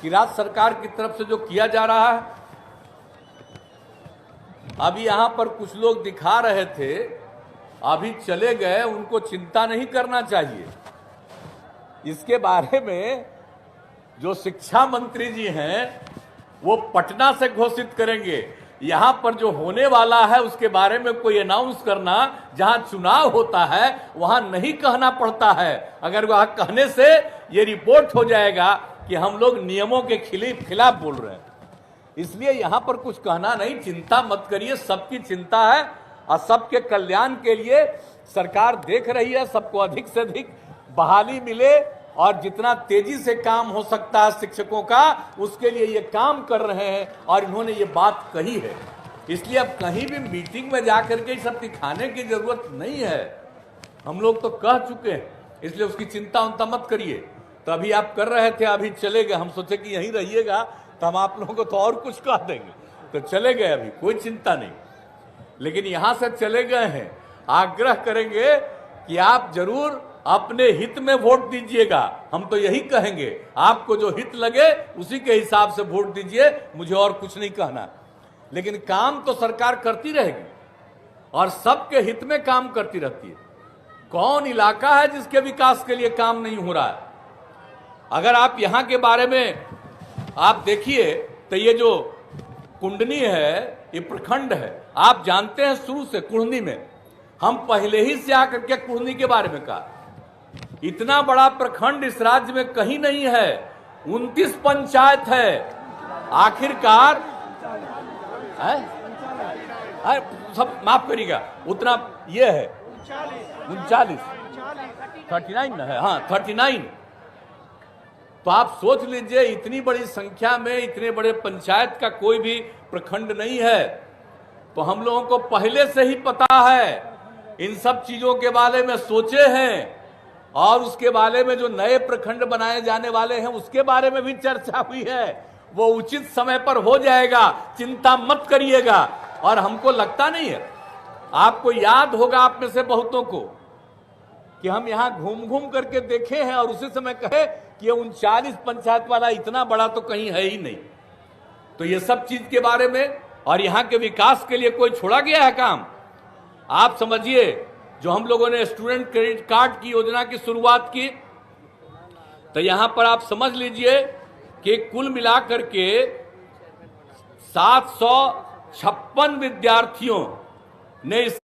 कि राज्य सरकार की तरफ से जो किया जा रहा है, अभी यहां पर कुछ लोग दिखा रहे थे, अभी चले गए, उनको चिंता नहीं करना चाहिए। इसके बारे में जो शिक्षा मंत्री जी हैं वो पटना से घोषित करेंगे। यहां पर जो होने वाला है उसके बारे में कोई अनाउंस करना, जहां चुनाव होता है वहां नहीं कहना पड़ता है। अगर वहां कहने से ये रिपोर्ट हो जाएगा कि हम लोग नियमों के खिलाफ बोल रहे हैं, इसलिए यहां पर कुछ कहना नहीं। चिंता मत करिए, सबकी चिंता है और सबके कल्याण के लिए सरकार देख रही है, सबको अधिक से अधिक बहाली मिले और जितना तेजी से काम हो सकता है शिक्षकों का, उसके लिए ये काम कर रहे हैं और इन्होंने ये बात कही है। इसलिए अब कहीं भी मीटिंग में जाकर के सब दिखाने की जरूरत नहीं है, हम लोग तो कह चुके हैं, इसलिए उसकी चिंता उनता मत करिए। तो अभी आप कर रहे थे, अभी चले गए, हम सोचे कि यहीं रहिएगा तो हम आप लोगों को तो और कुछ कह देंगे, तो चले गए, अभी कोई चिंता नहीं। लेकिन यहां से चले गए हैं, आग्रह करेंगे कि आप जरूर अपने हित में वोट दीजिएगा। हम तो यही कहेंगे, आपको जो हित लगे उसी के हिसाब से वोट दीजिए, मुझे और कुछ नहीं कहना। लेकिन काम तो सरकार करती रहेगी और सबके हित में काम करती रहती है। कौन इलाका है जिसके विकास के लिए काम नहीं हो रहा है? अगर आप यहां के बारे में आप देखिए तो ये जो कुंडनी है, ये प्रखंड है, आप जानते हैं शुरू से कुंडनी में हम पहले ही से आकर के कुंडनी के बारे में कहा, इतना बड़ा प्रखंड इस राज्य में कहीं नहीं है, 29 पंचायत है। आखिरकार सब माफ करिएगा, उतना ये है 39 39 है, हाँ 39। तो आप सोच लीजिए, इतनी बड़ी संख्या में इतने बड़े पंचायत का कोई भी प्रखंड नहीं है। तो हम लोगों को पहले से ही पता है, इन सब चीजों के बारे में सोचे हैं और उसके बारे में जो नए प्रखंड बनाए जाने वाले हैं उसके बारे में भी चर्चा हुई है। वो उचित समय पर हो जाएगा, चिंता मत करिएगा। और हमको लगता नहीं है, आपको याद होगा आप में से बहुतों को कि हम यहां घूम घूम करके देखे हैं और उसी समय कहे कि ये 39 पंचायत वाला इतना बड़ा तो कहीं है ही नहीं। तो ये सब चीज के बारे में और यहां के विकास के लिए कोई छोड़ा गया है काम? आप समझिए, जो हम लोगों ने स्टूडेंट क्रेडिट कार्ड की योजना की शुरुआत की, तो यहां पर आप समझ लीजिए कि कुल मिलाकर के 756 विद्यार्थियों ने इस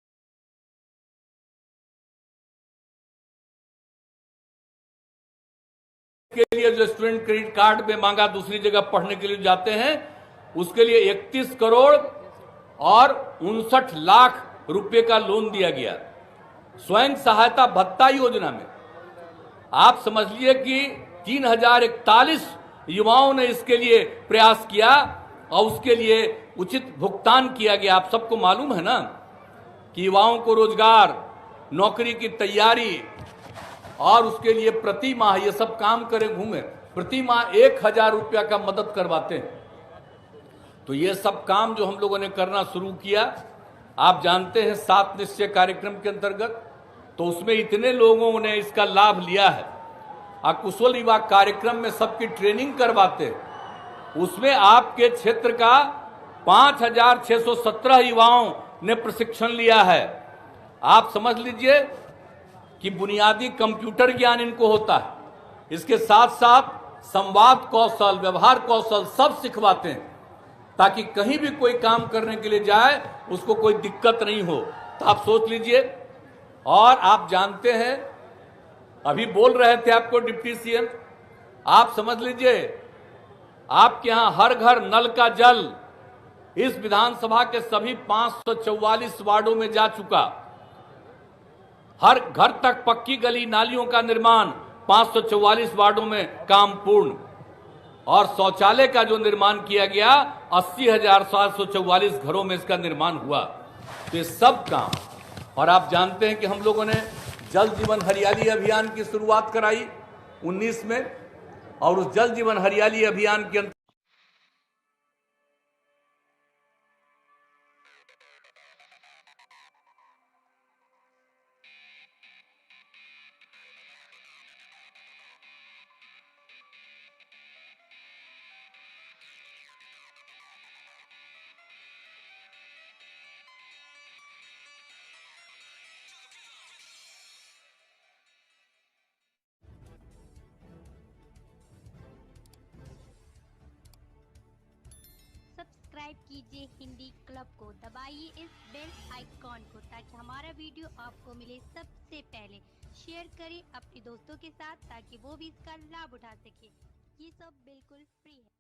के लिए जो स्टूडेंट क्रेडिट कार्ड में मांगा, दूसरी जगह पढ़ने के लिए जाते हैं, उसके लिए 31 करोड़ और 59 लाख रुपए का लोन दिया गया। स्वयं सहायता भत्ता योजना में आप समझ लिए कि 3041 युवाओं ने इसके लिए प्रयास किया और उसके लिए उचित भुगतान किया गया। आप सबको मालूम है ना कि युवाओं को रोजगार, नौकरी की तैयारी और उसके लिए प्रति माह ये सब काम करें, घूमे, प्रति माह 1000 रुपया का मदद करवाते हैं। तो ये सब काम जो हम लोगों ने करना शुरू किया, आप जानते हैं 7 निश्चय कार्यक्रम के अंतर्गत, तो उसमें इतने लोगों ने इसका लाभ लिया है। कुशल युवा कार्यक्रम में सबकी ट्रेनिंग करवाते हैं, उसमें आपके क्षेत्र का 5617 युवाओं ने प्रशिक्षण लिया है। आप समझ लीजिए कि बुनियादी कंप्यूटर ज्ञान इनको होता है, इसके साथ साथ संवाद कौशल, व्यवहार कौशल सब सिखवाते हैं, ताकि कहीं भी कोई काम करने के लिए जाए उसको कोई दिक्कत नहीं हो। तो आप सोच लीजिए। और आप जानते हैं, अभी बोल रहे थे आपको डिप्टी सीएम, आप समझ लीजिए आपके यहां हर घर नल का जल इस विधानसभा के सभी 544 वार्डों में जा चुका। हर घर तक पक्की गली नालियों का निर्माण 544 वार्डों में काम पूर्ण, और शौचालय का जो निर्माण किया गया 80,744 घरों में इसका निर्माण हुआ। तो ये सब काम, और आप जानते हैं कि हम लोगों ने जल जीवन हरियाली अभियान की शुरुआत कराई 19 में, और उस जल जीवन हरियाली अभियान के सब्सक्राइब कीजिए हिंदी क्लब को, दबाइए इस बेल आइकॉन को ताकि हमारा वीडियो आपको मिले सबसे पहले। शेयर करें अपने दोस्तों के साथ ताकि वो भी इसका लाभ उठा सके। ये सब बिल्कुल फ्री है।